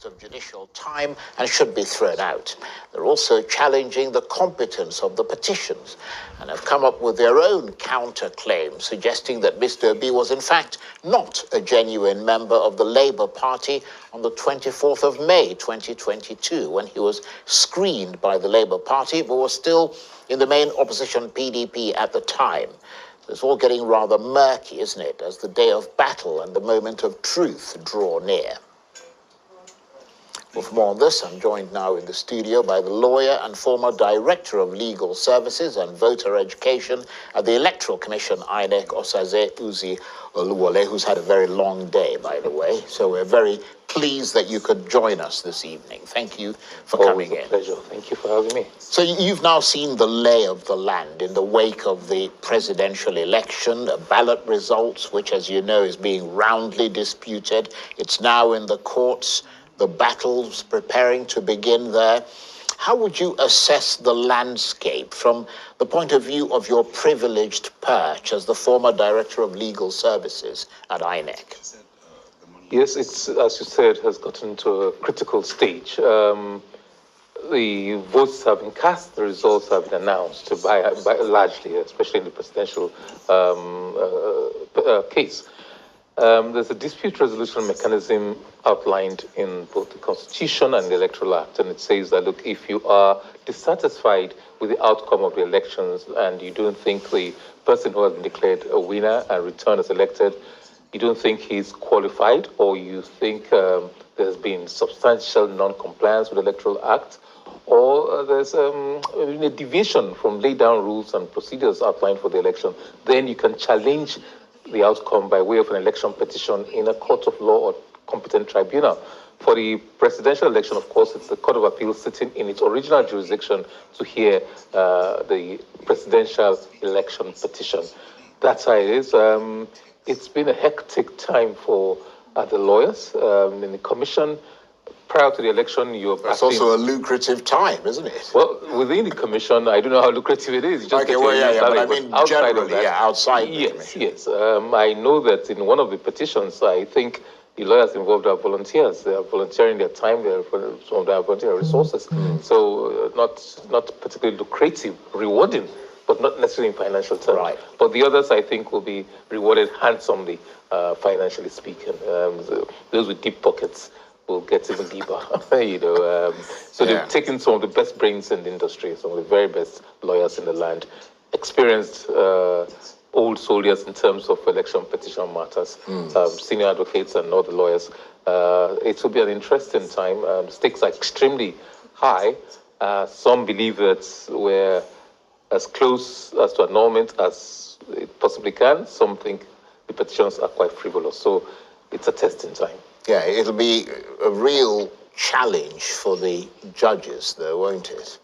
waste of judicial time and should be thrown out. They're also challenging the competence of the petitions and have come up with their own counterclaim, suggesting that Mr. Obi was in fact not a genuine member of the Labour Party on the 24th of May 2022, when he was screened by the Labour Party but was still in the main opposition PDP at the time. It's all getting rather murky, isn't it, as the day of battle and the moment of truth draw near. Well, for more on this, I'm joined now in the studio by the lawyer and former Director of Legal Services and Voter Education at the Electoral Commission, INEC, Osaze Uzi Oluwole, who's had a very long day, by the way. So we're very pleased that you could join us this evening. Thank you for coming in. Pleasure. Thank you for having me. So you've now seen the lay of the land in the wake of the presidential election, ballot results, which, as you know, is being roundly disputed. It's now in the courts. The battle's preparing to begin there. How would you assess the landscape from the point of view of your privileged perch as the former Director of Legal Services at INEC? Yes, it's, as you said, has gotten to a critical stage. The votes have been cast, the results have been announced by largely, especially in the presidential case. There's a dispute resolution mechanism outlined in both the Constitution and the Electoral Act, and it says that, look, if you are dissatisfied with the outcome of the elections and you don't think the person who has been declared a winner and returned as elected, you don't think he's qualified, or you think there's been substantial non-compliance with the Electoral Act, or there's a deviation from laid down rules and procedures outlined for the election, then you can challenge the outcome by way of an election petition in a court of law or competent tribunal. For the presidential election, of course, it's the Court of Appeal sitting in its original jurisdiction to hear the presidential election petition. That's how it is. It's been a hectic time for the lawyers in the commission. Prior to the election, It's also a lucrative time, isn't it? Well, within the commission, I don't know how lucrative it is. But I mean generally, outside the commission. Yes. I know that in one of the petitions, I think the lawyers involved are volunteers. They are volunteering their time, some of their volunteering resources. So not particularly lucrative, rewarding, but not necessarily in financial terms. Right. But the others, I think, will be rewarded handsomely, financially speaking. Those with deep pockets will get even deeper, They've taken some of the best brains in the industry, some of the very best lawyers in the land, experienced old soldiers in terms of election petition matters, senior advocates and other lawyers. It will be an interesting time. Stakes are extremely high. Some believe that we're as close as to annulment as it possibly can. Some think the petitions are quite frivolous. So it's a testing time. Yeah, it'll be a real challenge for the judges, though, won't it?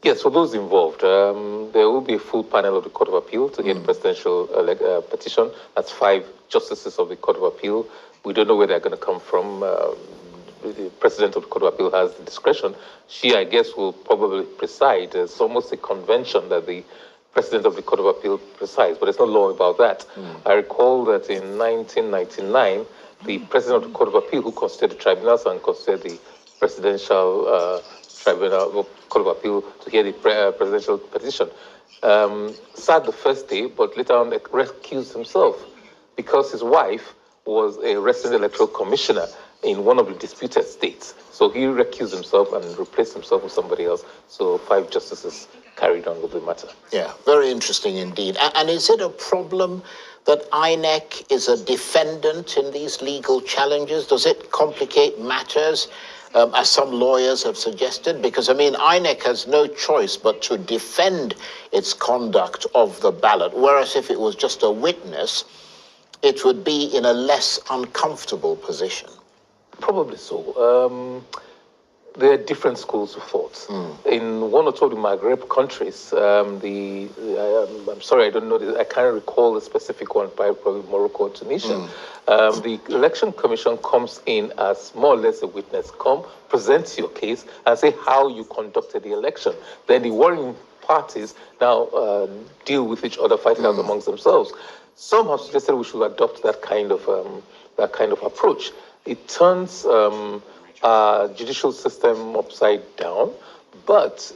Yes, for those involved, there will be a full panel of the Court of Appeal to hear the presidential petition. That's 5 justices of the Court of Appeal. We don't know where they're going to come from. The president of the Court of Appeal has the discretion. She, I guess, will probably preside. It's almost a convention that the president of the Court of Appeal presides, but there's no law about that. I recall that in 1999, the president of the Court of Appeal, who considered the tribunals and considered the presidential tribunal, Court of Appeal to hear the presidential petition, sat the first day, but later on recused himself because his wife was a resident electoral commissioner in one of the disputed states. So he recused himself and replaced himself with somebody else. So 5 justices carried on with the matter. Yeah, very interesting indeed. And is it a problem that INEC is a defendant in these legal challenges? Does it complicate matters, as some lawyers have suggested? Because, I mean, INEC has no choice but to defend its conduct of the ballot, whereas if it was just a witness, it would be in a less uncomfortable position. Probably so. There are different schools of thought. In one or two of the Maghreb countries, I'm sorry, I don't know, I can't recall the specific one, probably Morocco or Tunisia. The election commission comes in as more or less a witness. Come, present your case, and say how you conducted the election. Then the warring parties now deal with each other, fighting out amongst themselves. Some have suggested we should adopt that kind of approach. It turns our judicial system upside down. But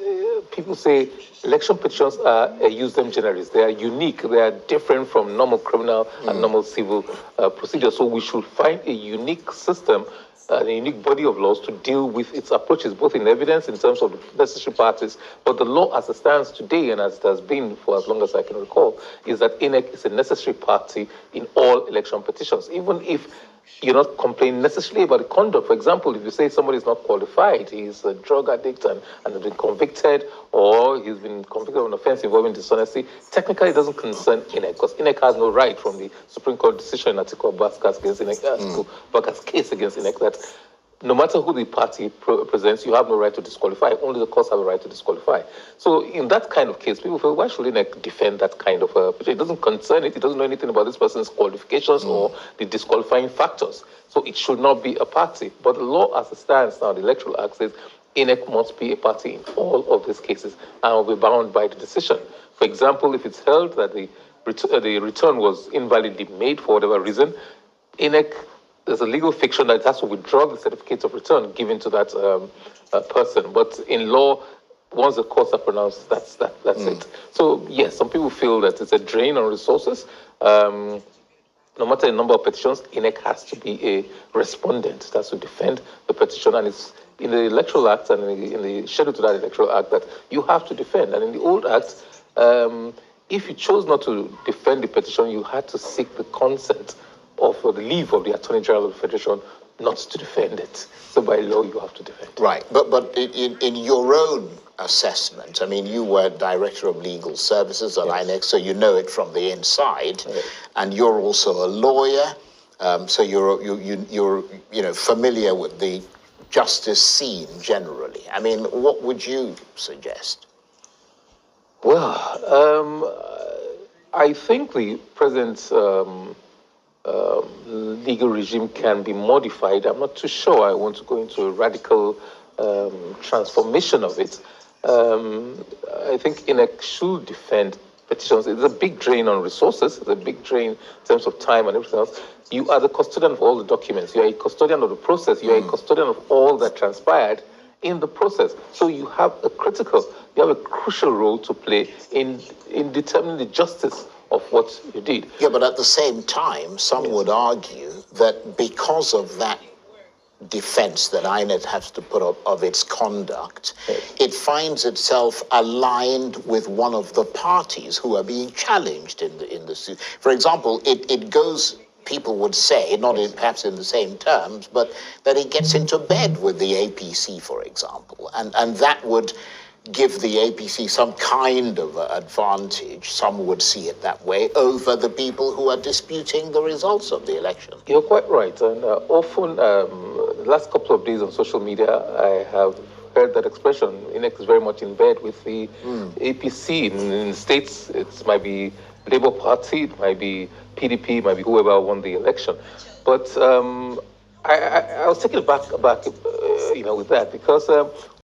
people say election petitions are use them generis. They are unique. They are different from normal criminal and normal civil procedures. So we should find a unique system, a unique body of laws to deal with its approaches, both in evidence in terms of the necessary parties. But the law as it stands today, and as it has been for as long as I can recall, is that INEC is a necessary party in all election petitions, even if you're not complaining necessarily about the conduct. For example, if you say somebody is not qualified, he's a drug addict and has been convicted, or he's been convicted of an offense involving dishonesty, technically it doesn't concern INEC, because INEC has no right from the Supreme Court decision in Atiku Abubakar against INEC, Abubakar's case against INEC, that no matter who the party presents, you have no right to disqualify. Only the courts have a right to disqualify. So in that kind of case, people feel, why should INEC defend that kind of it doesn't concern it. It doesn't know anything about this person's qualifications or the disqualifying factors. So it should not be a party. But the law as it stands now, the Electoral Act says INEC must be a party in all of these cases and will be bound by the decision. For example, if it's held that the return was invalidly made for whatever reason, INEC, there's a legal fiction that it has to withdraw the certificate of return given to that person. But in law, once the courts are pronounced, that's it. So yes, some people feel that it's a drain on resources. No matter the number of petitions, INEC has to be a respondent. It has to defend the petition, and it's in the Electoral Act and in the schedule to that Electoral Act that you have to defend. And in the old Act, if you chose not to defend the petition, you had to seek the consent or for the leave of the Attorney General of the Federation not to defend it. So by law, you have to defend it. Right, but in your own assessment, I mean, you were Director of Legal Services at INEC, so you know it from the inside, and you're also a lawyer, so you're familiar with the justice scene generally. I mean, what would you suggest? Well, I think the present legal regime can be modified. I'm not too sure I want to go into a radical transformation of it. I think INEC should defend petitions. It's a big drain on resources. It's a big drain in terms of time and everything else. You are the custodian of all the documents. You are a custodian of the process. You are a custodian of all that transpired in the process. So you have a crucial role to play in determining the justice of what you did. Yeah, but at the same time, some would argue that because of that defense that INEC has to put up of its conduct, it finds itself aligned with one of the parties who are being challenged in the suit. For example, it goes, people would say, not perhaps in the same terms, but that it gets into bed with the APC, for example, and that would give the APC some kind of advantage, some would see it that way, over the people who are disputing the results of the election. You're quite right. And often, the last couple of days on social media, I have heard that expression. INEC is very much in bed with the APC. In the States, it might be Labour Party, it might be PDP, it might be whoever won the election. But I was taken aback with that, because